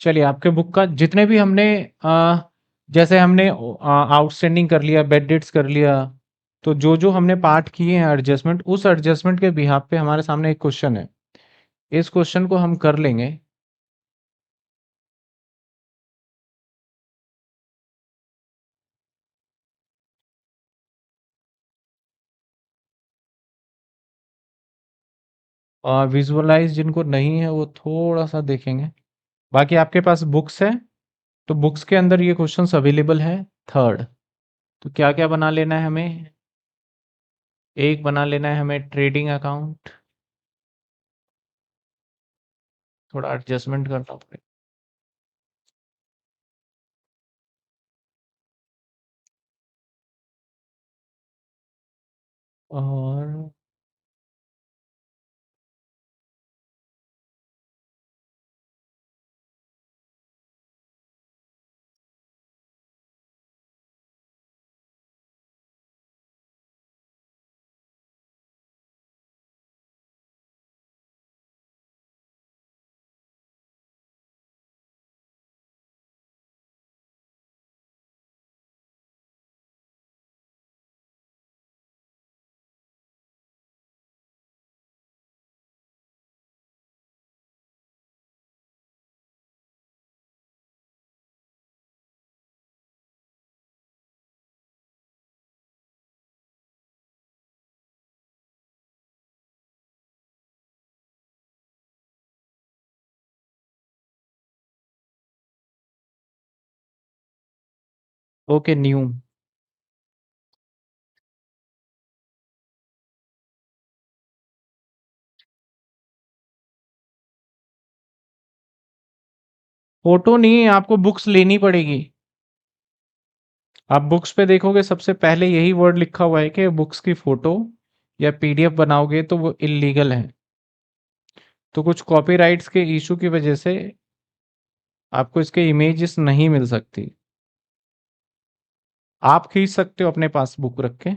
चलिए आपके बुक का जितने भी हमने जैसे हमने आउटस्टैंडिंग कर लिया, बेड डेट्स कर लिया, तो जो हमने पार्ट किए हैं एडजस्टमेंट, उस एडजस्टमेंट के बिहाफ पे हमारे सामने एक क्वेश्चन है। इस क्वेश्चन को हम कर लेंगे। विजुअलाइज जिनको नहीं है वो थोड़ा सा देखेंगे। बाकी आपके पास बुक्स है, तो बुक्स के अंदर ये क्वेश्चंस अवेलेबल है। थर्ड, तो क्या क्या बना लेना है हमें? एक बना लेना है हमें ट्रेडिंग अकाउंट। थोड़ा एडजस्टमेंट करना पड़ेगा। और ओके, न्यू। फोटो नहीं, आपको बुक्स लेनी पड़ेगी। आप बुक्स पे देखोगे सबसे पहले यही वर्ड लिखा हुआ है कि बुक्स की फोटो या पीडीएफ बनाओगे तो वो इलीगल है। तो कुछ कॉपीराइट्स के इशू की वजह से आपको इसके इमेजेस नहीं मिल सकती। आप खींच सकते हो अपने पास बुक रख के।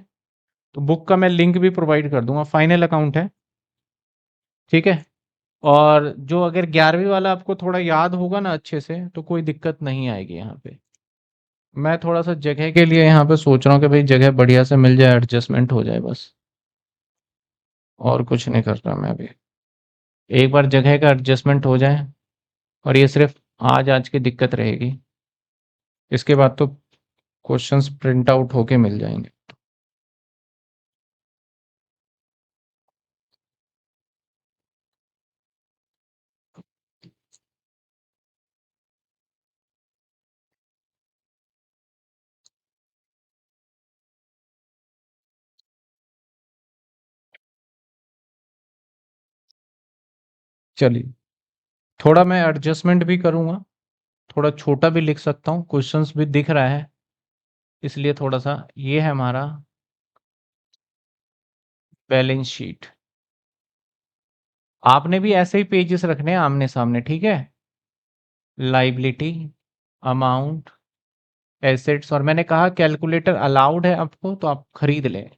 तो बुक का मैं लिंक भी प्रोवाइड कर दूंगा। फाइनल अकाउंट है, ठीक है। और जो अगर 11वीं वाला आपको थोड़ा याद होगा ना अच्छे से, तो कोई दिक्कत नहीं आएगी यहाँ पे। मैं थोड़ा सा जगह के लिए यहाँ पे सोच रहा हूँ कि भाई जगह बढ़िया से मिल जाए, एडजस्टमेंट हो जाए बस। और कुछ नहीं कर रहा मैं अभी। एक बार जगह का एडजस्टमेंट हो जाए, और ये सिर्फ आज आज की दिक्कत रहेगी। इसके बाद तो क्वेश्चंस प्रिंट आउट होके मिल जाएंगे। चलिए, थोड़ा मैं एडजस्टमेंट भी करूँगा, थोड़ा छोटा भी लिख सकता हूँ, क्वेश्चंस भी दिख रहा है, इसलिए थोड़ा सा। ये है हमारा बैलेंस शीट। आपने भी ऐसे ही पेजेस रखने हैं आमने सामने, ठीक है। लाइबिलिटी, अमाउंट, एसेट्स, और मैंने कहा कैलकुलेटर अलाउड है आपको तो आप खरीद लें।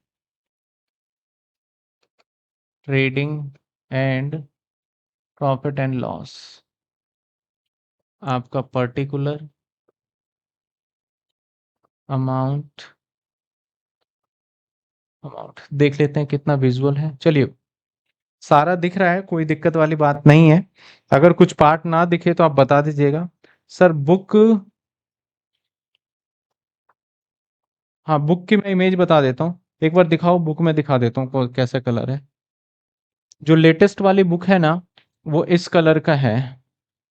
Trading and profit and loss, आपका पर्टिकुलर अमाउंट। अमाउंट देख लेते हैं कितना विजुअल है। चलिए, सारा दिख रहा है, कोई दिक्कत वाली बात नहीं है। अगर कुछ पार्ट ना दिखे तो आप बता दीजिएगा। सर बुक, हाँ बुक की मैं इमेज बता देता हूँ। एक बार दिखाओ बुक में, दिखा देता हूँ कैसा कलर है। जो लेटेस्ट वाली बुक है ना, वो इस कलर का है।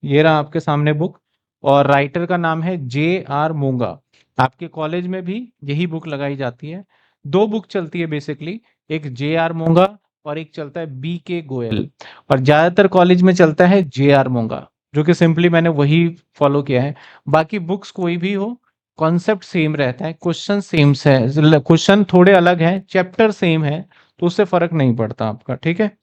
ये रहा आपके सामने बुक। और राइटर का नाम है J.R. मूंगा। आपके कॉलेज में भी यही बुक लगाई जाती है। दो बुक चलती है बेसिकली, एक J.R. मूंगा और एक चलता है B.K. गोयल। और ज्यादातर कॉलेज में चलता है J.R. मूंगा, जो कि सिंपली मैंने वही फॉलो किया है। बाकी बुक्स कोई भी हो, कॉन्सेप्ट सेम रहता है, क्वेश्चन सेम है, क्वेश्चन थोड़े अलग हैं, चैप्टर सेम है, तो उससे फर्क नहीं पड़ता आपका, ठीक है।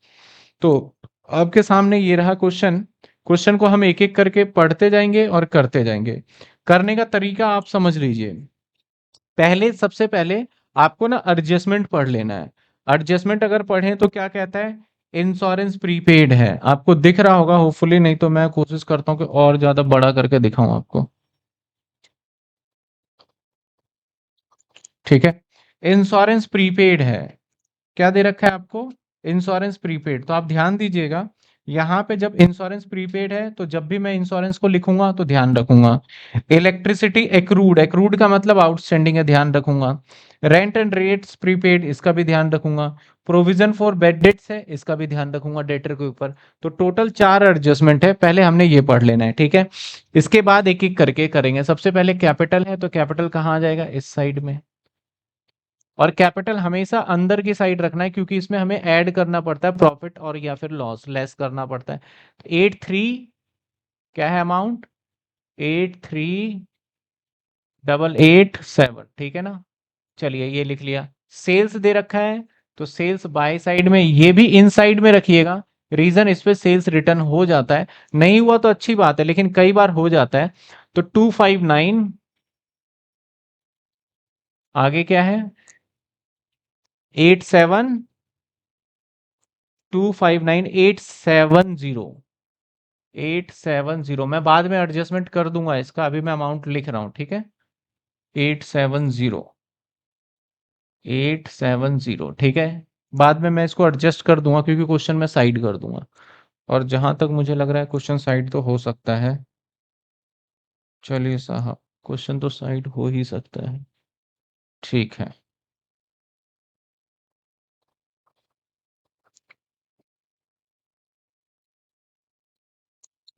तो आपके सामने ये रहा क्वेश्चन। क्वेश्चन को हम एक एक करके पढ़ते जाएंगे और करते जाएंगे। करने का तरीका आप समझ लीजिए। पहले, सबसे पहले आपको ना एडजस्टमेंट पढ़ लेना है। एडजस्टमेंट अगर पढ़ें तो क्या कहता है इंश्योरेंस प्रीपेड है, आपको दिख रहा होगा होपफुली, नहीं तो मैं कोशिश करता हूँ कि और ज्यादा बड़ा करके दिखाऊं आपको। ठीक है, इंश्योरेंस प्रीपेड है, क्या दे रखा है आपको, इंश्योरेंस प्रीपेड। तो आप ध्यान दीजिएगा, यहाँ पे जब इंश्योरेंस प्रीपेड है तो जब भी मैं इंश्योरेंस को लिखूंगा तो ध्यान रखूंगा। इलेक्ट्रिसिटी एक्रूड, एक्रूड का मतलब आउटस्टैंडिंग है, ध्यान रखूंगा। रेंट एंड रेट्स प्रीपेड, इसका भी ध्यान रखूंगा। प्रोविजन फॉर बेड डेट्स है, इसका भी ध्यान रखूंगा डेटर के ऊपर। तो टोटल 4 एडजस्टमेंट है, पहले हमने ये पढ़ लेना है, ठीक है। इसके बाद एक एक करके करेंगे। सबसे पहले कैपिटल है, तो कैपिटल कहाँ आ जाएगा, इस साइड में। और कैपिटल हमेशा अंदर की साइड रखना है, क्योंकि इसमें हमें ऐड करना पड़ता है प्रॉफिट और या फिर लॉस, लेस करना पड़ता है। 83 क्या है अमाउंट, 83,887, ठीक है ना। चलिए ये लिख लिया। सेल्स दे रखा है, तो सेल्स बाय साइड में, ये भी इन साइड में रखिएगा। रीजन इस पे सेल्स रिटर्न हो जाता है, नहीं हुआ तो अच्छी बात है, लेकिन कई बार हो जाता है। तो 259, आगे क्या है, 87, 259,870, 870। मैं बाद में एडजस्टमेंट कर दूंगा इसका, अभी मैं अमाउंट लिख रहा हूं, ठीक है। 870, 870, ठीक है। बाद में मैं इसको एडजस्ट कर दूंगा, क्योंकि क्वेश्चन मैं साइड कर दूंगा। और जहां तक मुझे लग रहा है क्वेश्चन साइड तो हो सकता है। चलिए साहब, क्वेश्चन तो साइड हो ही सकता है, ठीक है।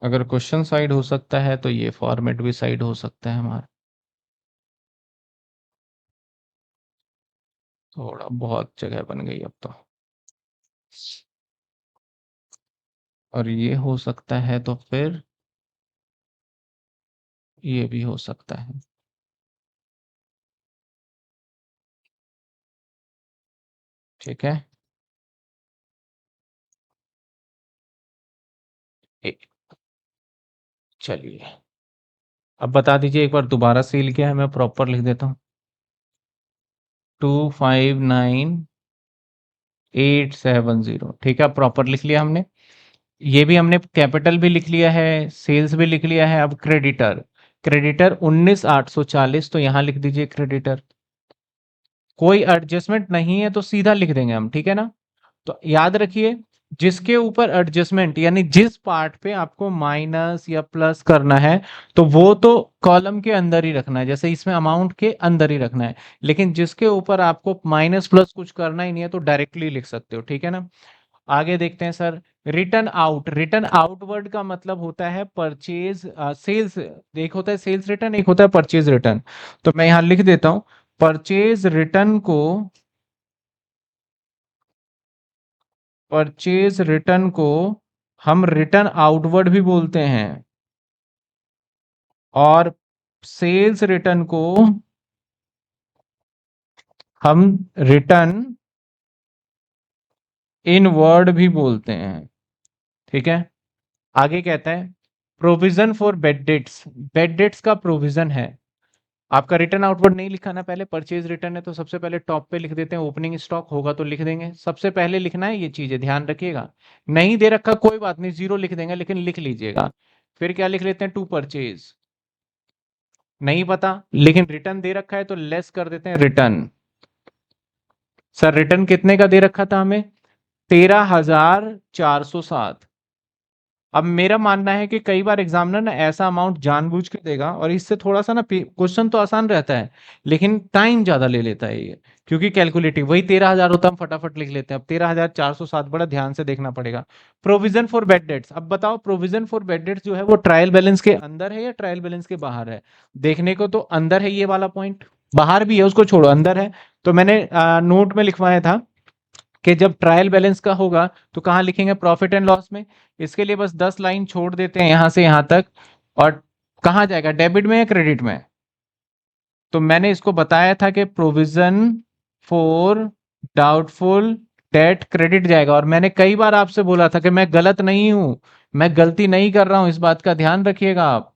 अगर क्वेश्चन साइड हो सकता है तो ये फॉर्मेट भी साइड हो सकता है हमारा। थोड़ा बहुत जगह बन गई अब तो। और ये हो सकता है तो फिर ये भी हो सकता है। ठीक है, चलिए अब बता दीजिए एक बार दोबारा सेल क्या है, मैं प्रॉपर लिख देता हूँ। 259,870, ठीक है, प्रॉपर लिख लिया हमने। ये भी हमने कैपिटल भी लिख लिया है, सेल्स भी लिख लिया है। अब क्रेडिटर, क्रेडिटर 19,840, तो यहाँ लिख दीजिए क्रेडिटर। कोई एडजस्टमेंट नहीं है तो सीधा लिख देंगे हम, ठीक है ना। तो याद रखिए, जिसके ऊपर एडजस्टमेंट यानी जिस पार्ट पे आपको माइनस या प्लस करना है, तो वो तो कॉलम के अंदर ही रखना है, जैसे इसमें अमाउंट के अंदर ही रखना है। लेकिन जिसके ऊपर आपको माइनस प्लस कुछ करना ही नहीं है, तो डायरेक्टली लिख सकते हो, ठीक है ना। आगे देखते हैं sir, return out, return outward का मतलब होता है परचेज सेल्स। एक होता है सेल्स रिटर्न, एक होता है परचेज रिटर्न। तो मैं यहां लिख देता हूं, परचेज रिटर्न को, परचेज रिटर्न को हम रिटर्न आउटवर्ड भी बोलते हैं, और सेल्स रिटर्न को हम रिटर्न इनवर्ड भी बोलते हैं, ठीक है। आगे कहता है, provision for bad debts, bad debts का प्रोविजन है। आपका रिटर्न आउटवर्ड नहीं लिखा ना, पहले परचेज रिटर्न है तो सबसे पहले टॉप पे लिख देते हैं, ओपनिंग स्टॉक होगा तो लिख देंगे, सबसे पहले लिखना है, ये चीजें ध्यान रखिएगा। नहीं दे रखा कोई बात नहीं, जीरो लिख देंगे, लेकिन लिख लीजिएगा। फिर क्या लिख लेते हैं, टू परचेज, नहीं पता, लेकिन रिटर्न दे रखा है तो लेस कर देते हैं रिटर्न। सर रिटर्न कितने का दे रखा था हमें, 13,407। अब मेरा मानना है कि कई बार एग्जामिनर ना ऐसा अमाउंट जानबूझ के देगा, और इससे थोड़ा सा ना क्वेश्चन तो आसान रहता है, लेकिन टाइम ज्यादा ले लेता है ये, क्योंकि कैलकुलेटिव वही 13,000 होता है, हम फटाफट लिख लेते हैं। अब 13,407 बड़ा ध्यान से देखना पड़ेगा। प्रोविजन फॉर बेड डेट्स, अब बताओ प्रोविजन फॉर बेड डेट्स जो है वो ट्रायल बैलेंस के अंदर है या ट्रायल बैलेंस के बाहर है। देखने को तो अंदर है ये वाला पॉइंट, बाहर भी है उसको छोड़ो, अंदर है। तो मैंने नोट में लिखवाया था कि जब ट्रायल बैलेंस का होगा तो कहाँ लिखेंगे, प्रॉफिट एंड लॉस में। इसके लिए बस 10 लाइन छोड़ देते हैं यहां से यहां तक। और कहाँ जाएगा, डेबिट में या क्रेडिट में। तो मैंने इसको बताया था कि provision for doubtful debt credit जाएगा, और मैंने कई बार आपसे बोला था कि मैं गलत नहीं हूं, मैं गलती नहीं कर रहा हूं, इस बात का ध्यान रखिएगा आप,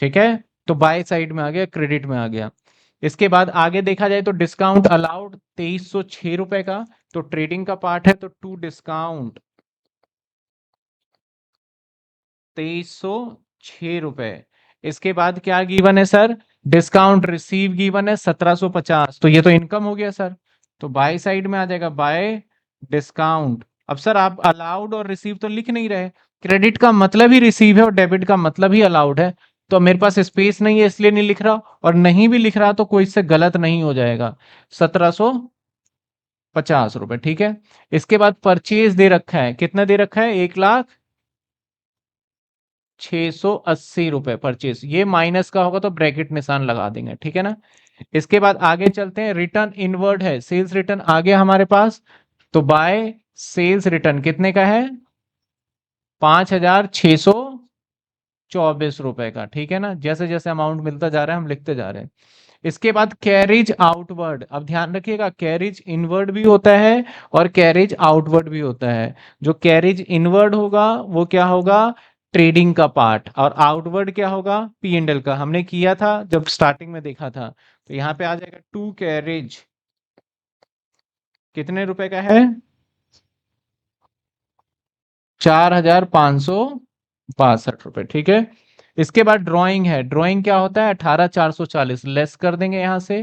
ठीक है। तो बाय साइड में आ गया, क्रेडिट में आ गया। इसके बाद आगे देखा जाए तो डिस्काउंट अलाउड 2306 रुपए का, तो ट्रेडिंग का पार्ट है तो टू डिस्काउंट 2306 रुपए। इसके बाद क्या गिवन है सर? डिस्काउंट रिसीव गिवन है 1750, तो ये तो इनकम हो गया सर। तो बाय साइड में आ जाएगा बाय डिस्काउंट। अब सर आप अलाउड और रिसीव तो लिख नहीं रहे, क्रेडिट का मतलब ही रिसीव है और डेबिट का मतलब ही अलाउड है, तो मेरे पास स्पेस नहीं है इसलिए नहीं लिख रहा, और नहीं भी लिख रहा तो कोई इससे गलत नहीं हो जाएगा। 1750 रुपए, ठीक है। इसके बाद परचेज दे रखा है, कितना दे रखा है? 1,0680 रुपए परचेज। ये माइनस का होगा तो ब्रैकेट निशान लगा देंगे, ठीक है ना। इसके बाद आगे चलते हैं, रिटर्न इनवर्ड है, सेल्स रिटर्न आ गया हमारे पास। तो बाय सेल्स रिटर्न कितने का है? 5,624 रुपए का, ठीक है ना। जैसे जैसे अमाउंट मिलता जा रहा है हम लिखते जा रहे हैं। इसके बाद कैरिज आउटवर्ड, अब ध्यान रखिएगा कैरिज इनवर्ड भी होता है और कैरिज आउटवर्ड भी होता है। जो कैरिज इनवर्ड होगा वो क्या होगा? ट्रेडिंग का पार्ट, और आउटवर्ड क्या होगा? पी एंड एल का। हमने किया था जब स्टार्टिंग में देखा था, तो यहाँ पे आ जाएगा टू कैरिज कितने रुपए का है? 4,562 रुपए, ठीक है। इसके बाद ड्राइंग है, ड्राइंग क्या होता है? 18,440 लेस कर देंगे यहां से,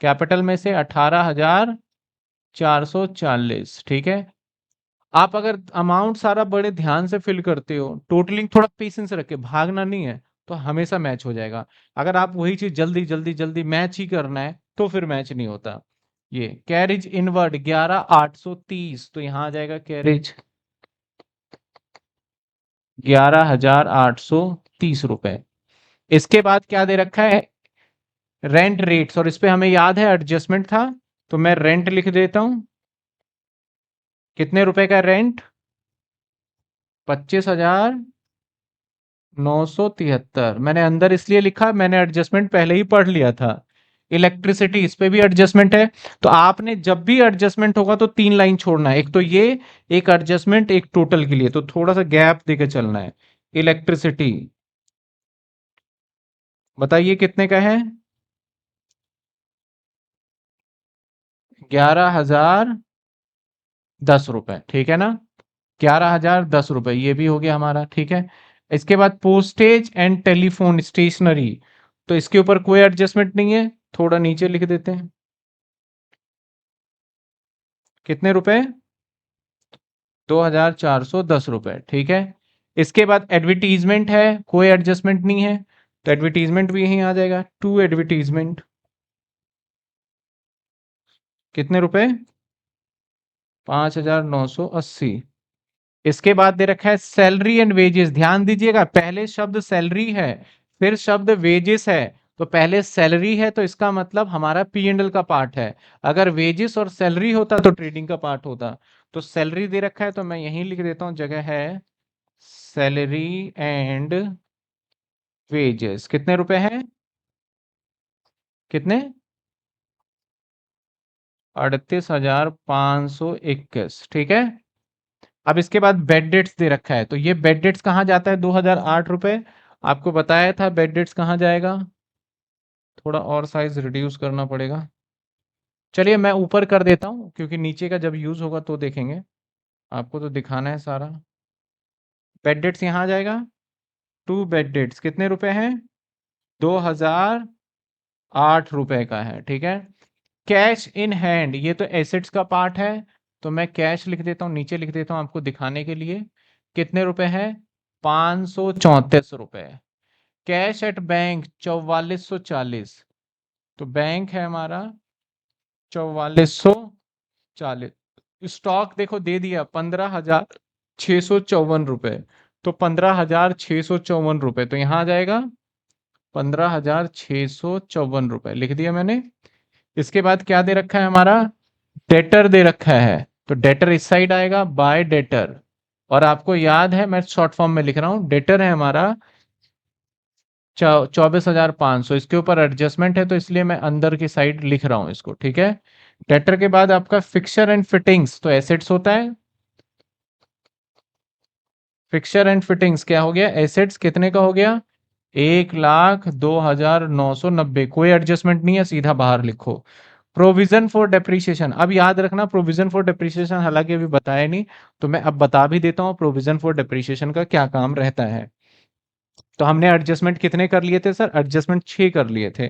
कैपिटल में से 18,440, ठीक है। आप अगर अमाउंट सारा बड़े ध्यान से फिल करते हो, टोटलिंग थोड़ा पेशेंस रखे, भागना नहीं है, तो हमेशा मैच हो जाएगा। अगर आप वही चीज जल्दी जल्दी जल्दी मैच ही करना है तो फिर मैच नहीं होता। ये कैरिज इनवर्ड 11,830, तो यहां आ जाएगा कैरिज 11,830 रुपए। इसके बाद क्या दे रखा है? रेंट रेट्स, और इस पे हमें याद है एडजस्टमेंट था, तो मैं रेंट लिख देता हूं। कितने रुपए का रेंट? 25,973। मैंने अंदर इसलिए लिखा, मैंने एडजस्टमेंट पहले ही पढ़ लिया था। इलेक्ट्रिसिटी, इस पे भी एडजस्टमेंट है। तो आपने जब भी एडजस्टमेंट होगा तो 3 लाइन छोड़ना है, एक तो ये, एक एडजस्टमेंट, एक टोटल के लिए, तो थोड़ा सा गैप देके चलना है। इलेक्ट्रिसिटी बताइए कितने का है? 11,010 रुपए, ठीक है ना। 11,010 रुपए ये भी हो गया हमारा, ठीक है। इसके बाद पोस्टेज एंड टेलीफोन स्टेशनरी, तो इसके ऊपर कोई एडजस्टमेंट नहीं है, थोड़ा नीचे लिख देते हैं। कितने रुपए? 2,410 रुपए, ठीक है। इसके बाद एडवर्टीजमेंट है, कोई एडजस्टमेंट नहीं है, तो एडवर्टीजमेंट भी यहीं आ जाएगा, टू एडवर्टीजमेंट कितने रुपए? 5,980। इसके बाद दे रखा है सैलरी एंड वेजेस, ध्यान दीजिएगा पहले शब्द सैलरी है फिर शब्द वेजेस है, तो पहले सैलरी है तो इसका मतलब हमारा पी एंड एल का पार्ट है। अगर वेजेस और सैलरी होता तो ट्रेडिंग का पार्ट होता। तो सैलरी दे रखा है तो मैं यहीं लिख देता हूं, जगह है सैलरी एंड वेजेस, कितने रुपए हैं? कितने? 38,521, ठीक है। अब इसके बाद बेड डेट्स दे रखा है, तो ये बेड डेट्स कहाँ जाता है? 2,008 रुपए। आपको बताया था बेड डेट्स कहाँ जाएगा, थोड़ा और साइज रिड्यूस करना पड़ेगा। चलिए मैं ऊपर कर देता हूँ क्योंकि नीचे का जब यूज होगा तो देखेंगे, आपको तो दिखाना है सारा। बेड डेट्स यहाँ आ जाएगा, टू बेड डेट्स कितने रुपए हैं? 2,008 रुपए का है, ठीक है। कैश इन हैंड, ये तो एसेट्स का पार्ट है, तो मैं कैश लिख देता हूँ, नीचे लिख देता हूँ आपको दिखाने के लिए। कितने रुपए है? 534 रुपए। कैश एट बैंक 4440, तो बैंक है हमारा 4440। स्टॉक देखो दे दिया 15,654 रुपए, तो 15,654 रुपए, तो यहाँ आ जाएगा 15,654 रुपए, लिख दिया मैंने। इसके बाद क्या दे रखा है हमारा? डेटर दे रखा है, तो डेटर इस साइड आएगा बाय डेटर, और आपको याद है मैं शॉर्ट फॉर्म में लिख रहा हूं, डेटर है हमारा 24,500। इसके ऊपर एडजस्टमेंट है तो इसलिए मैं अंदर की साइड लिख रहा हूं इसको, ठीक है। डेटर के बाद आपका फिक्सर एंड फिटिंग्स, तो एसेट्स होता है। फिक्सर एंड फिटिंग्स क्या हो गया? एसेट्स कितने का हो गया? 1,02,990, कोई एडजस्टमेंट नहीं है, सीधा बाहर लिखो। प्रोविजन फॉर डेप्रिसिएशन, अब याद रखना प्रोविजन फॉर डेप्रिसिएशन हालांकि अभी बताया नहीं, तो मैं अब बता भी देता हूँ प्रोविजन फॉर डेप्रिसिएशन का क्या काम रहता है। तो हमने एडजस्टमेंट कितने कर लिए थे सर? एडजस्टमेंट 6 कर लिए थे।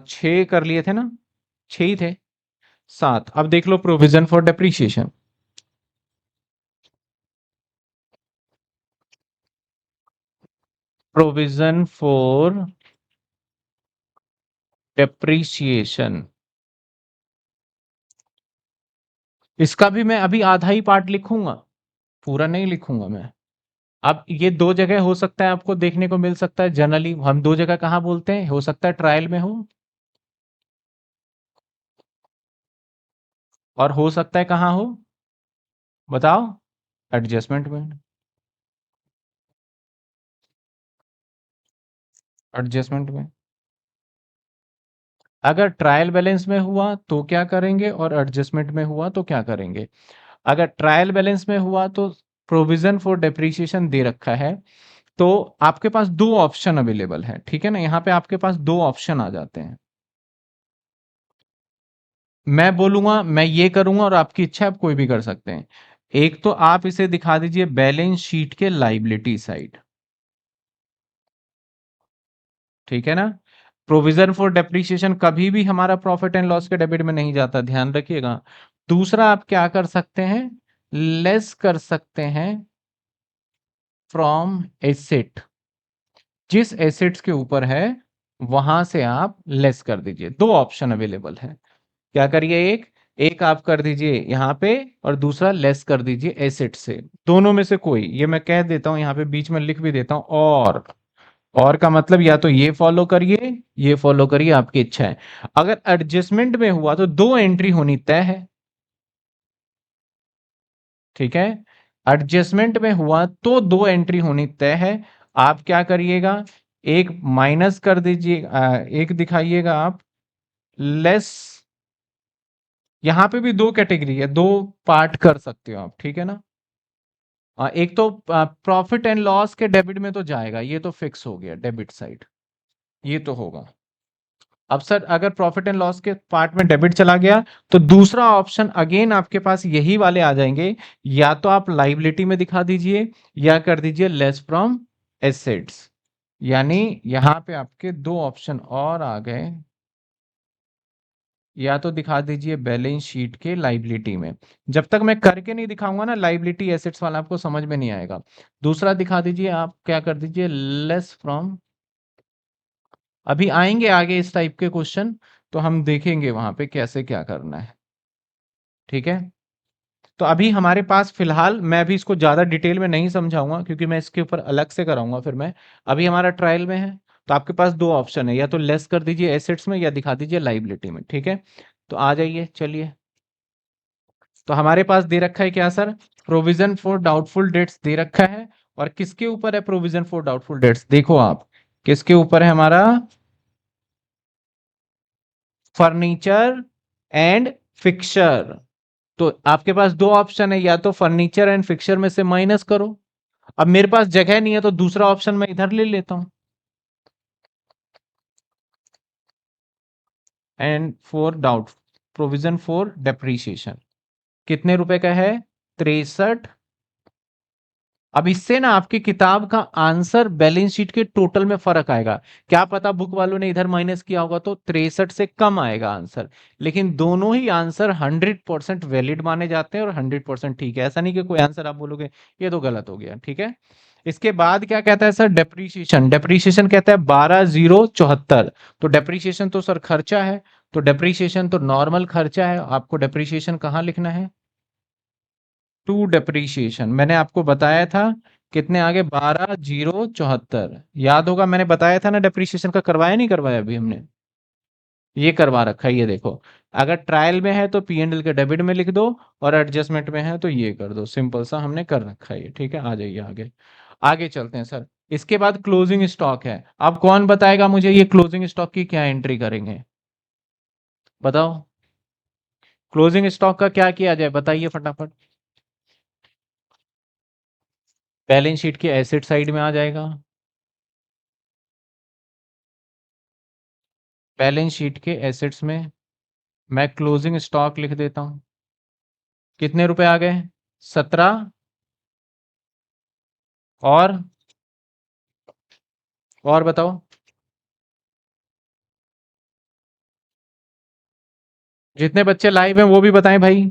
6 कर लिए थे ना? 6 ही थे। 7। अब देख लो provision for depreciation. Provision for depreciation, इसका भी मैं अभी आधा ही पार्ट लिखूंगा, पूरा नहीं लिखूंगा मैं। अब ये दो जगह हो सकता है आपको देखने को मिल सकता है, जनरली हम दो जगह कहाँ बोलते हैं, हो सकता है ट्रायल में हो और हो सकता है कहाँ हो, बताओ? एडजस्टमेंट में। एडजस्टमेंट में अगर ट्रायल बैलेंस में हुआ तो क्या करेंगे और एडजस्टमेंट में हुआ तो क्या करेंगे? अगर ट्रायल बैलेंस में हुआ तो प्रोविजन फॉर डेप्रिसिएशन दे रखा है, तो आपके पास दो ऑप्शन अवेलेबल है, ठीक है ना? यहाँ पे आपके पास दो ऑप्शन आ जाते हैं। मैं बोलूंगा, मैं ये करूंगा और आपकी इच्छा आप कोई भी कर सकते हैं। एक तो आप इसे दिखा दीजिए बैलेंस शीट के लाइबिलिटी साइड, ठीक है ना? प्रोविजन फॉर डेप्रिसिएशन कभी भी हमारा प्रॉफिट एंड लॉस के डेबिट में नहीं जाता, ध्यान रखिएगा। दूसरा आप क्या कर सकते हैं, लेस कर सकते हैं फ्रॉम एसेट, जिस एसेट्स के ऊपर है वहां से आप लेस कर दीजिए। दो ऑप्शन अवेलेबल है, क्या करिए, एक एक आप कर दीजिए यहाँ पे और दूसरा लेस कर दीजिए एसेट से, दोनों में से कोई। ये मैं कह देता हूं यहाँ पे बीच में लिख भी देता हूं, और का मतलब या तो ये फॉलो करिए, ये फॉलो करिए, आपकी इच्छा है। अगर एडजस्टमेंट में हुआ तो दो एंट्री होनी तय है, ठीक है? एडजस्टमेंट में हुआ तो दो एंट्री होनी तय है। आप क्या करिएगा, एक माइनस कर दीजिए, एक दिखाइएगा आप लेस। यहां पे भी दो कैटेगरी है, दो पार्ट कर सकते हो आप, ठीक है ना? एक तो प्रॉफिट एंड लॉस के डेबिट में तो जाएगा, ये तो फिक्स हो गया, डेबिट साइड ये तो होगा। अब सर अगर प्रॉफिट एंड लॉस के पार्ट में डेबिट चला गया तो दूसरा ऑप्शन अगेन आपके पास यही वाले आ जाएंगे, या तो आप लाइबिलिटी में दिखा दीजिए या कर दीजिए लेस फ्रॉम एसेट्स। यानी यहां पे आपके दो ऑप्शन और आ गए, या तो दिखा दीजिए बैलेंस शीट के लाइबिलिटी में। जब तक मैं करके नहीं दिखाऊंगा ना लाइबिलिटी एसेट्स वाला, आपको समझ में नहीं आएगा। दूसरा दिखा दीजिए, आप क्या कर दीजिए, लेस फ्रॉम। अभी आएंगे आगे इस टाइप के क्वेश्चन, तो हम देखेंगे वहां पे कैसे क्या करना है, ठीक है? तो अभी हमारे पास फिलहाल, मैं भी इसको ज्यादा डिटेल में नहीं समझाऊंगा क्योंकि मैं इसके ऊपर अलग से कराऊंगा फिर मैं। अभी हमारा ट्रायल में है, तो आपके पास दो ऑप्शन है, या तो लेस कर दीजिए एसेट्स में या दिखा दीजिए लाइबिलिटी में, ठीक है? तो आ जाइए, चलिए। तो हमारे पास दे रखा है क्या sir, provision for doubtful debts दे रखा है। और किसके ऊपर है प्रोविजन फॉर डाउटफुल डेट्स, देखो आप, किसके ऊपर है हमारा, फर्नीचर एंड फिक्सर। तो आपके पास दो ऑप्शन है, या तो फर्नीचर एंड फिक्सर में से माइनस करो। अब मेरे पास जगह नहीं है तो दूसरा ऑप्शन मैं इधर ले लेता हूं, and for doubt provision for depreciation कितने रुपए का है, 63। अब इससे ना आपकी किताब का आंसर बैलेंस शीट के टोटल में फर्क आएगा। क्या पता बुक वालों ने इधर माइनस किया होगा तो 63 से कम आएगा आंसर, लेकिन दोनों ही आंसर 100% वैलिड माने जाते हैं और 100% ठीक है। ऐसा नहीं कि कोई आंसर आप बोलोगे ये तो गलत हो गया, ठीक है? इसके बाद क्या कहता है सर, डेप्रीशिएशन। डेप्रीशिएशन कहता है 12,074। तो डेप्रीशिएशन तो सर खर्चा है, तो डेप्रीशिएशन तो नॉर्मल खर्चा है, आपको डेप्रीशिएशन कहाँ लिखना है, टू डेप्रीशिएशन। मैंने आपको बताया था कितने आगे, 12,074, याद होगा मैंने बताया था ना, डेप्रीशिएशन का करवाया नहीं करवाया अभी हमने, ये करवा रखा है, ये देखो। अगर ट्रायल में है तो पी एंड एल के डेबिट में लिख दो, और एडजस्टमेंट में है तो ये कर दो, सिंपल सा हमने कर रखा है ये, ठीक है? आ जाइए आगे, आगे चलते हैं सर। इसके बाद क्लोजिंग स्टॉक है। अब कौन बताएगा मुझे ये क्लोजिंग स्टॉक की क्या एंट्री करेंगे, बताओ? क्लोजिंग स्टॉक का क्या किया जाए, बताइए फटाफट। बैलेंस शीट के एसेट साइड में आ जाएगा, बैलेंस शीट के एसेट्स में, मैं क्लोजिंग स्टॉक लिख देता हूं। कितने रुपए आ गए? 17। और बताओ। जितने बच्चे लाइव हैं वो भी बताएं भाई।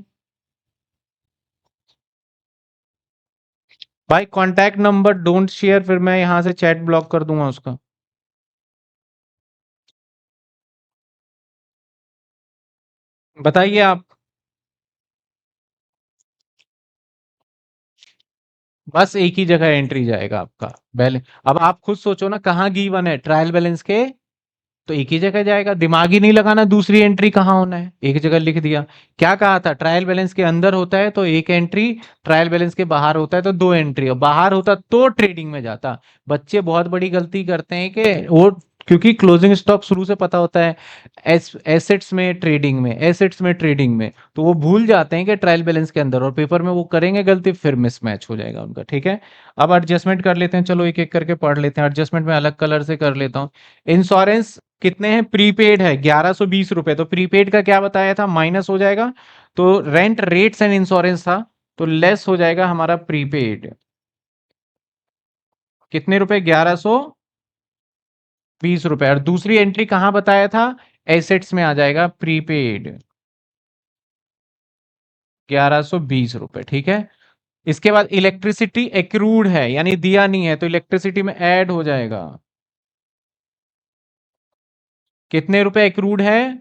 भाई कांटेक्ट नंबर डोंट शेयर, फिर मैं यहां से चैट ब्लॉक कर दूंगा उसका। बताइए आप। बस एक ही जगह एंट्री जाएगा आपका बैलेंस। अब आप खुद सोचो ना, कहाँ गिवन है ट्रायल बैलेंस के, तो एक ही जगह जाएगा। दिमाग ही नहीं लगाना दूसरी एंट्री कहाँ होना है, एक जगह लिख दिया। क्या कहा था? ट्रायल बैलेंस के अंदर होता है तो एक एंट्री, ट्रायल बैलेंस के बाहर होता है तो दो एंट्री, और बाहर होता तो ट्रेडिंग में जाता। बच्चे बहुत बड़ी गलती करते हैं कि वो, क्योंकि क्लोजिंग स्टॉक शुरू से पता होता है एसेट्स में ट्रेडिंग में, एसेट्स में ट्रेडिंग में, तो वो भूल जाते हैं कि ट्रायल बैलेंस के अंदर, और पेपर में वो करेंगे गलती, फिर मिसमैच हो जाएगा उनका। ठीक है, अब एडजस्टमेंट कर लेते हैं, चलो एक एक करके पढ़ लेते हैं। एडजस्टमेंट में अलग कलर से कर लेता हूँ। इंश्योरेंस कितने हैं? प्रीपेड है 1120 रुपए, तो प्रीपेड का क्या बताया था, माइनस हो जाएगा। तो रेंट रेट्स एंड इंश्योरेंस था, तो लेस हो जाएगा हमारा प्रीपेड। कितने रुपए? 1120 रुपए। और दूसरी एंट्री कहां बताया था? एसेट्स में आ जाएगा प्रीपेड, 1120 रुपए। ठीक है, इसके बाद इलेक्ट्रिसिटी एक्रूड है, यानी दिया नहीं है, तो इलेक्ट्रिसिटी में ऐड हो जाएगा। कितने रुपए एक्रूड है?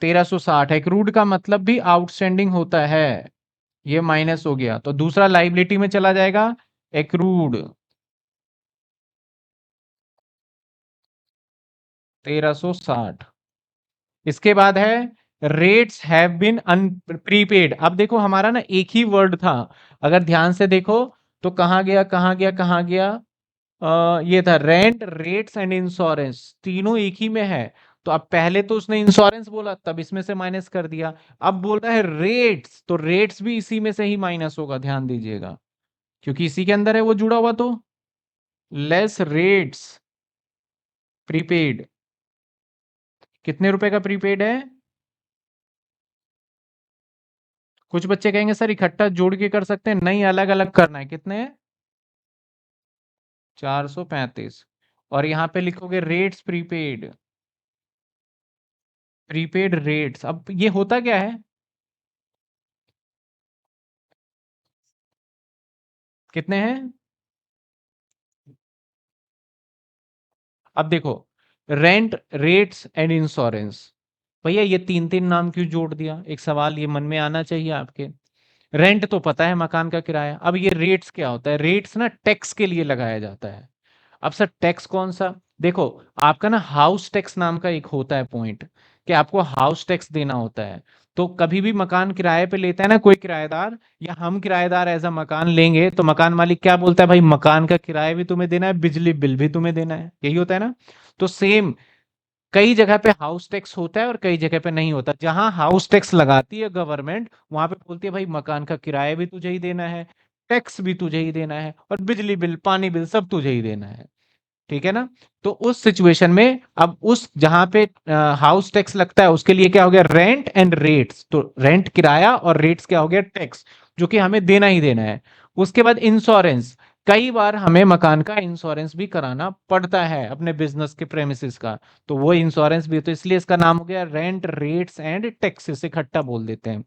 1360। एक्रूड का मतलब भी आउटस्टैंडिंग होता है, ये माइनस हो गया, तो दूसरा लाइबिलिटी में चला जाएगा, एक्रूड 1360। इसके बाद है रेट्स हैव बीन प्रीपेड। अब देखो हमारा ना एक ही वर्ड था, अगर ध्यान से देखो तो कहाँ गया कहाँ गया कहाँ गया, ये था रेंट रेट्स एंड इंश्योरेंस, तीनों एक ही में है। तो अब पहले तो उसने इंश्योरेंस बोला, तब इसमें से माइनस कर दिया। अब बोल रहा है रेट्स, तो रेट्स भी इसी में से ही माइनस होगा, ध्यान दीजिएगा, क्योंकि इसी के अंदर है वो जुड़ा हुआ। तो लेस रेट्स प्रीपेड, कितने रुपए का प्रीपेड है? कुछ बच्चे कहेंगे सर इकट्ठा जोड़ के कर सकते हैं, नहीं, अलग अलग करना है। कितने हैं? 435। और यहां पे लिखोगे रेट्स प्रीपेड, प्रीपेड रेट्स। अब ये होता क्या है? कितने हैं? अब देखो, रेंट रेट्स एंड इंश्योरेंस, भैया ये तीन तीन नाम क्यों जोड़ दिया? एक सवाल ये मन में आना चाहिए आपके। रेंट तो पता है मकान का किराया, अब ये रेट्स क्या होता है? रेट्स ना टैक्स के लिए लगाया जाता है। अब सर टैक्स कौन सा? देखो, आपका ना हाउस टैक्स नाम का एक होता है पॉइंट, कि आपको हाउस टैक्स देना होता है। तो कभी भी मकान किराए पे लेता है ना कोई किराएदार, या हम किराएदार एज अ मकान लेंगे, तो मकान मालिक क्या बोलता है, भाई मकान का किराया भी तुम्हें देना है, बिजली बिल भी तुम्हें देना है, यही होता है ना। तो सेम, कई जगह पे हाउस टैक्स होता है और कई जगह पे नहीं होता। जहां हाउस टैक्स लगाती है गवर्नमेंट, वहां पे बोलती है भाई मकान का किराया भी तुझे ही देना है, टैक्स भी तुझे ही देना है, और बिजली बिल पानी बिल सब तुझे ही देना है। ठीक है ना। तो उस सिचुएशन में अब उस जहां पे हाउस टैक्स लगता है उसके लिए क्या हो गया, रेंट एंड रेट्स, तो रेंट किराया और रेट्स क्या हो गया, टैक्स, जो कि हमें देना ही देना है। उसके बाद इंश्योरेंस, कई बार हमें मकान का इंश्योरेंस भी कराना पड़ता है अपने बिजनेस के प्रेमिसेस का, तो वो इंश्योरेंस भी, तो इसलिए इसका नाम हो गया रेंट रेट्स एंड टैक्सेस, इकट्ठा बोल देते हैं।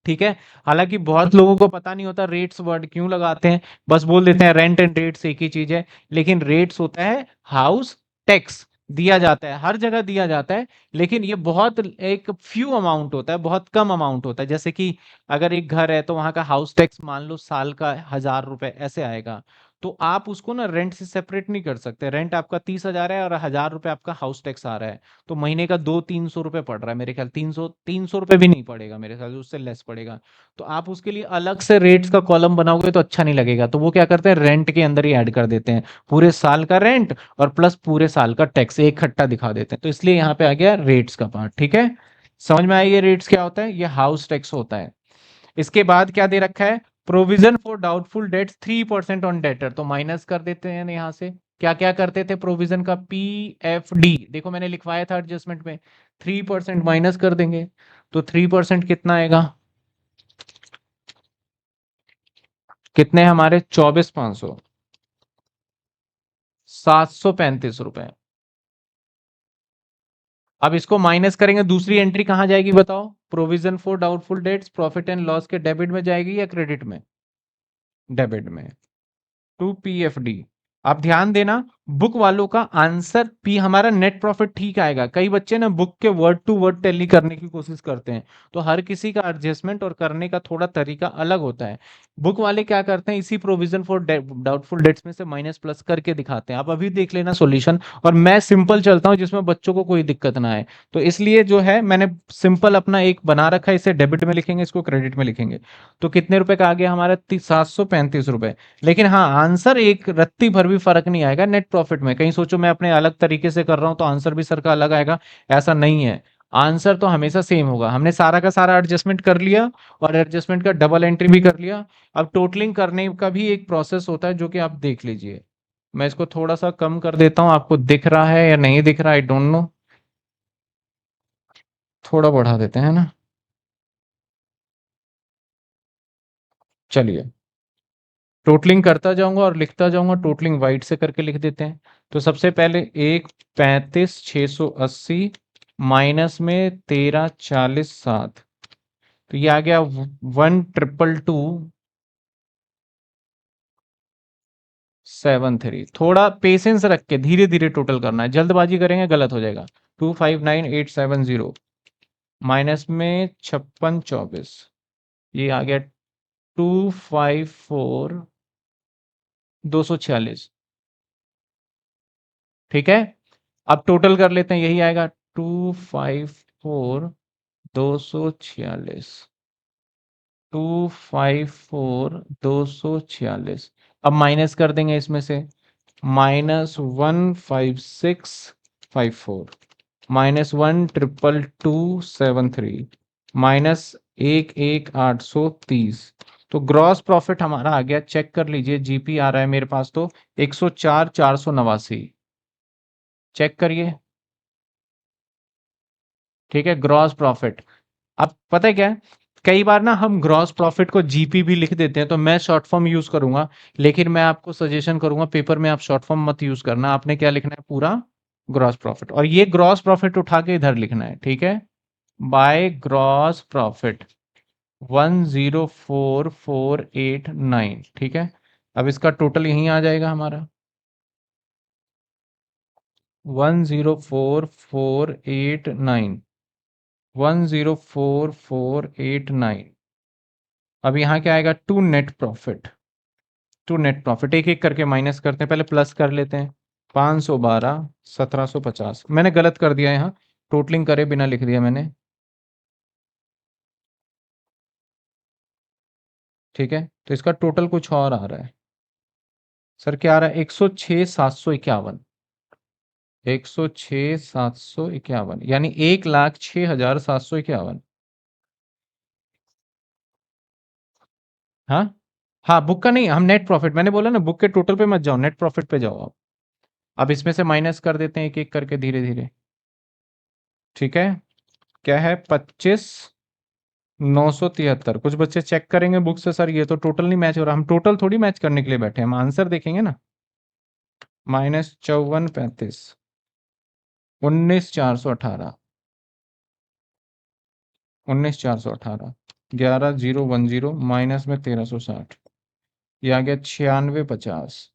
ठीक है, हालांकि बहुत लोगों को पता नहीं होता रेट्स वर्ड क्यों लगाते हैं, बस बोल देते हैं रेंट एंड रेट्स एक ही चीज है। लेकिन रेट्स होता है हाउस टैक्स, दिया जाता है, हर जगह दिया जाता है, लेकिन ये बहुत एक फ्यू अमाउंट होता है, बहुत कम अमाउंट होता है। जैसे कि अगर एक घर है तो वहां का हाउस टैक्स मान लो साल का 1000 रुपए ऐसे आएगा, तो आप उसको ना रेंट से सेपरेट नहीं कर सकते। रेंट आपका 30,000 है और 1000 रुपए आपका हाउस टैक्स आ रहा है, तो महीने का 200-300 रुपए पड़ रहा है, मेरे ख्याल 300 रुपए भी नहीं पड़ेगा, मेरे ख्याल से उससे लेस पड़ेगा। तो आप उसके लिए अलग से रेट्स का कॉलम बनाओगे तो अच्छा नहीं लगेगा, तो वो क्या करते हैं, रेंट के अंदर ही ऐड कर देते हैं, पूरे साल का रेंट और प्लस पूरे साल का टैक्स एक इकट्ठा दिखा देते हैं। तो इसलिए यहाँ पे आ गया रेट्स का पार्ट। ठीक है, समझ में आई ये रेट्स क्या होता है, ये हाउस टैक्स होता है। इसके बाद क्या दे रखा है, provision for doubtful dates 3% on debtor, तो माइनस कर देते हैं यहां से। क्या क्या करते थे प्रोविजन का, पी एफ डी, देखो मैंने लिखवाया था एडजस्टमेंट में, 3% माइनस कर देंगे। तो 3% कितना आएगा, कितने हमारे 24,500, 735 रुपए। अब इसको माइनस करेंगे, दूसरी एंट्री कहां जाएगी बताओ, provision for doubtful dates profit and loss के डेबिट में जाएगी या क्रेडिट में, डेबिट में, टू पीएफडी। आप ध्यान देना, बुक वालों का आंसर पी हमारा नेट प्रॉफिट ठीक आएगा। कई बच्चे ना बुक के वर्ड टू वर्ड टैली करने की कोशिश करते हैं, तो हर किसी का एडजस्टमेंट और करने का थोड़ा तरीका अलग होता है। बुक वाले क्या करते हैं, इसी प्रोविजन फॉर डाउटफुल डेट्स में से माइनस प्लस करके दिखाते हैं। आप अभी देख लेना सॉल्यूशन, और मैं सिंपल चलता हूं जिसमें बच्चों को कोई दिक्कत ना आए। तो इसलिए जो है मैंने सिंपल अपना एक बना रखा है, इसे डेबिट में लिखेंगे, इसको क्रेडिट में लिखेंगे। तो कितने रुपए का आ गया हमारा, 735 रुपए। लेकिन हाँ, आंसर एक रत्ती भर भी फर्क नहीं आएगा नेट प्रॉफिट में। कहीं सोचो मैं अपने अलग तरीके से कर रहा हूं तो आंसर भी सर का अलग आएगा, ऐसा नहीं है। आंसर तो हमेशा सेम होगा। हमने सारा का सारा एडजस्टमेंट कर लिया, और एडजस्टमेंट का डबल एंट्री भी कर लिया। अब टोटलिंग करने का भी एक प्रोसेस होता है, जो कि आप देख लीजिए। मैं इसको थोड़ा सा कम कर देता हूं, आपको दिख रहा है या नहीं दिख रहा, आई डोंट नो। थोड़ा बढ़ा देते हैं ना, चलिए। टोटलिंग करता जाऊंगा और लिखता जाऊंगा, टोटलिंग वाइट से करके लिख देते हैं। तो सबसे पहले एक 35,680 माइनस में 13,40,7, तो ये आ गया 1,222,7,3। थोड़ा पेशेंस रख के धीरे धीरे टोटल करना है, जल्दबाजी करेंगे गलत हो जाएगा। 259,870 माइनस में 56,24, ये आ गया 254,246। ठीक है, अब टोटल कर लेते हैं, यही आएगा 254,246, 254,246। अब माइनस कर देंगे इसमें से, -15654, -1,222,7,3, -11,830। तो ग्रॉस प्रॉफिट हमारा आ गया, चेक कर लीजिए, जीपी आ रहा है मेरे पास तो 104,489। चेक करिए, ठीक है, ग्रॉस प्रॉफिट। अब पता है क्या है, कई बार ना हम ग्रॉस प्रॉफिट को जीपी भी लिख देते हैं, तो मैं शॉर्ट फॉर्म यूज करूंगा। लेकिन मैं आपको सजेशन करूंगा, पेपर में आप शॉर्ट फॉर्म मत यूज करना, आपने क्या लिखना है, पूरा ग्रॉस प्रॉफिट। और ये ग्रॉस प्रॉफिट उठा के इधर लिखना है, ठीक है, बाय ग्रॉस प्रॉफिट 104,489। ठीक है, अब इसका टोटल यहीं आ जाएगा हमारा 104,489, 104,489। अब यहाँ क्या आएगा, to net profit, to net profit एक एक करके माइनस करते हैं, पहले प्लस कर लेते हैं। 512, 1,750, मैंने गलत कर दिया यहाँ, टोटलिंग करे बिना लिख दिया मैंने। ठीक है, तो इसका टोटल कुछ और आ रहा है। सर क्या आ रहा है, 106,751, 106,751, यानी 1,06,751। हाँ, हाँ, बुक का नहीं, हम नेट प्रॉफिट, मैंने बोला ना, बुक के टोटल पे मत जाओ, नेट प्रॉफिट पे जाओ आप। अब इसमें से माइनस कर देते हैं एक एक करके धीरे धीरे। ठीक है, क्या है, 25,973। कुछ बच्चे चेक करेंगे बुक से, सर ये तो टोटल नहीं मैच हो रहा। हम टोटल थोड़ी मैच करने के लिए बैठे हैं, हम आंसर देखेंगे ना। -54,35, 19,418, 19,418, 11,010 माइनस में 1,360, ये आ गया 96,50।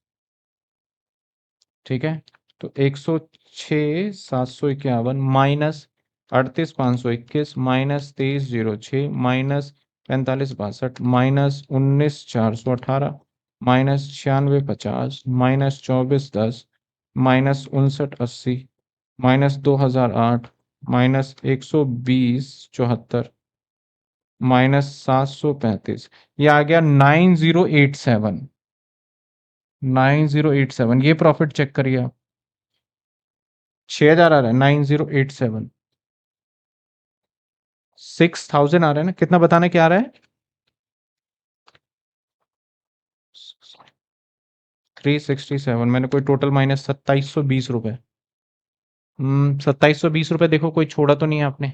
ठीक है, तो 106,751 minus 38,521 minus 23,06 minus 45,62 minus 19,418 minus 96,50 minus 24,10 minus 59,80 minus 2,008 minus 120,74 minus 735, ये आ गया 9087, 9087। ये प्रॉफिट चेक करिए आप, 6,000 आ रहा है, 9087, 6,000 आ रहा है ना, कितना बताने क्या आ रहा है, 367। मैंने कोई टोटल माइनस 2,720 रुपए। 2,720 रुपए, देखो कोई छोड़ा तो नहीं है आपने।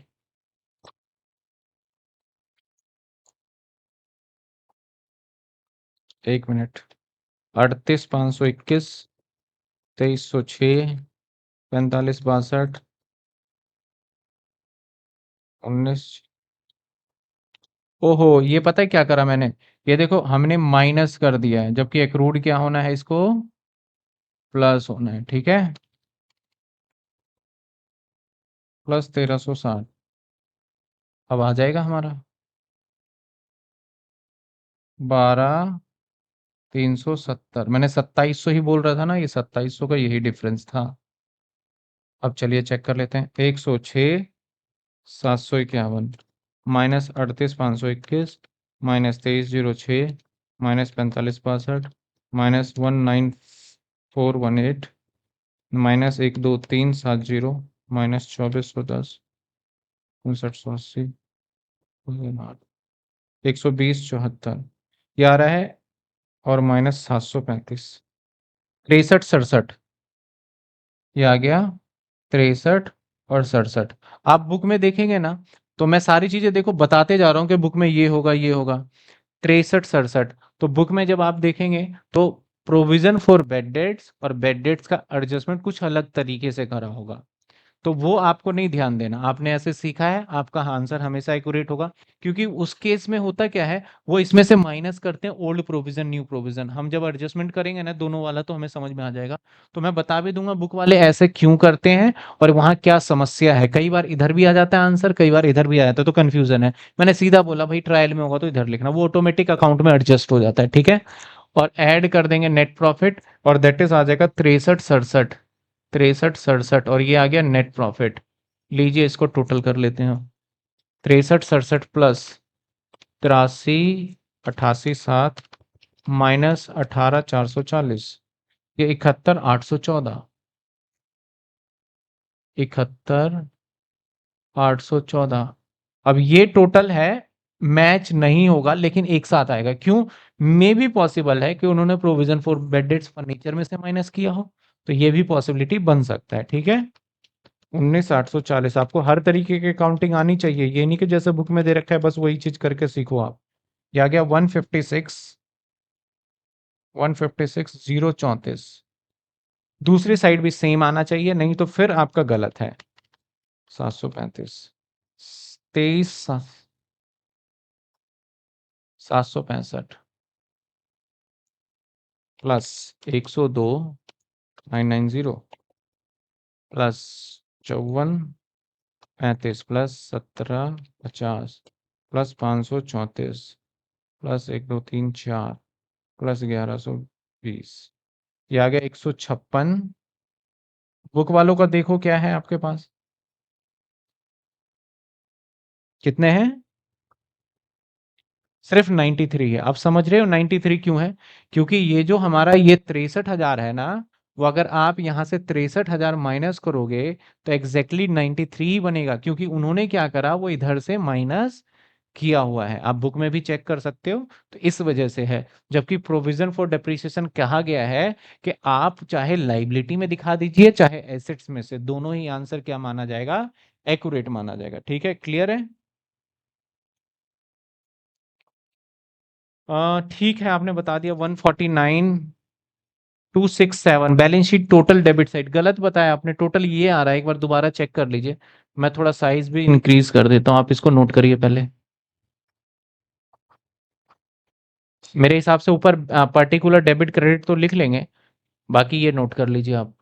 एक मिनट। 38,521, 2306, 45,62, 19। ओहो, ये पता है क्या करा मैंने? ये देखो हमने माइनस कर दिया है, जबकि एक्रूड क्या होना है, इसको प्लस होना है, ठीक है। प्लस 1360 अब आ जाएगा हमारा 12,370। मैंने 2700 ही बोल रहा था ना, ये 2700 का यही डिफरेंस था। अब चलिए चेक कर लेते हैं। 106,751 minus 38,521 minus 2306 minus 45,62 minus 19418 minus 12370 minus 2410 5980 12074 ये आ रहा है। और माइनस 735 6367 ये आ गया। 63 और 67। आप बुक में देखेंगे ना, तो मैं सारी चीजें देखो बताते जा रहा हूँ कि बुक में ये होगा ये होगा। 63 67 तो बुक में जब आप देखेंगे तो प्रोविजन फॉर बेड डेट्स और बेड डेट्स का एडजस्टमेंट कुछ अलग तरीके से करा होगा। तो वो आपको नहीं ध्यान देना, आपने ऐसे सीखा है, आपका आंसर हमेशा एक्यूरेट होगा। क्योंकि उस केस में होता क्या है, वो इसमें से माइनस करते हैं ओल्ड प्रोविजन न्यू प्रोविजन। हम जब एडजस्टमेंट करेंगे ना दोनों वाला, तो हमें समझ में आ जाएगा। तो मैं बता भी दूंगा बुक वाले ऐसे क्यों करते हैं और वहां क्या समस्या है। कई बार इधर भी आ जाता है आंसर, कई बार इधर भी आ जाता है, तो कंफ्यूजन है। मैंने सीधा बोला भाई ट्रायल में होगा तो इधर लिखना, वो ऑटोमेटिक अकाउंट में एडजस्ट हो जाता है, ठीक है। और ऐड कर देंगे नेट प्रॉफिट, और दैट इज आ जाएगा 63 67। 63 67 और ये आ गया नेट प्रॉफिट। लीजिए इसको टोटल कर लेते हैं। 63 67 प्लस 83 88 7 माइनस 18 440 ये 71 814। 71 814। अब ये टोटल है, मैच नहीं होगा लेकिन एक साथ आएगा। क्यों? मे भी पॉसिबल है कि उन्होंने प्रोविजन फॉर बेडेड फर्नीचर में से माइनस किया हो, तो ये भी पॉसिबिलिटी बन सकता है, ठीक है। 19,840 आपको हर तरीके की काउंटिंग आनी चाहिए, ये नहीं कि जैसे बुक में दे रखा है बस वही चीज करके सीखो आप। ये आ गया 156 दूसरी साइड भी सेम आना चाहिए, नहीं तो फिर आपका गलत है। 735 23 765 plus 102,990 plus 54,35 plus 17,50 plus 534 plus 1 2 3 4 plus 1120 ये आ गया 156। बुक वालों का देखो क्या है आपके पास, कितने हैं? सिर्फ 93 है। आप समझ रहे हो 93 क्यों है? क्योंकि ये जो हमारा ये 63,000 है ना, वो अगर आप यहां से 63,000 माइनस करोगे तो एग्जैक्टली 93 बनेगा, क्योंकि उन्होंने क्या करा, वो इधर से माइनस किया हुआ है। आप बुक में भी चेक कर सकते हो, तो इस वजह से है। जबकि प्रोविजन फॉर डेप्रिसिएशन कहा गया है कि आप चाहे लाइबिलिटी में दिखा दीजिए चाहे एसेट्स में से, दोनों ही आंसर क्या माना जाएगा, एक्यूरेट माना जाएगा, ठीक है। क्लियर है? ठीक है, आपने बता दिया। 149,267 balance sheet total debit side गलत बताया आपने, टोटल ये आ रहा है, एक बार दोबारा चेक कर लीजिए। मैं थोड़ा साइज भी इंक्रीज कर देता हूँ, आप इसको नोट करिए पहले। मेरे हिसाब से ऊपर पर्टिकुलर डेबिट क्रेडिट तो लिख लेंगे, बाकी ये नोट कर लीजिए आप।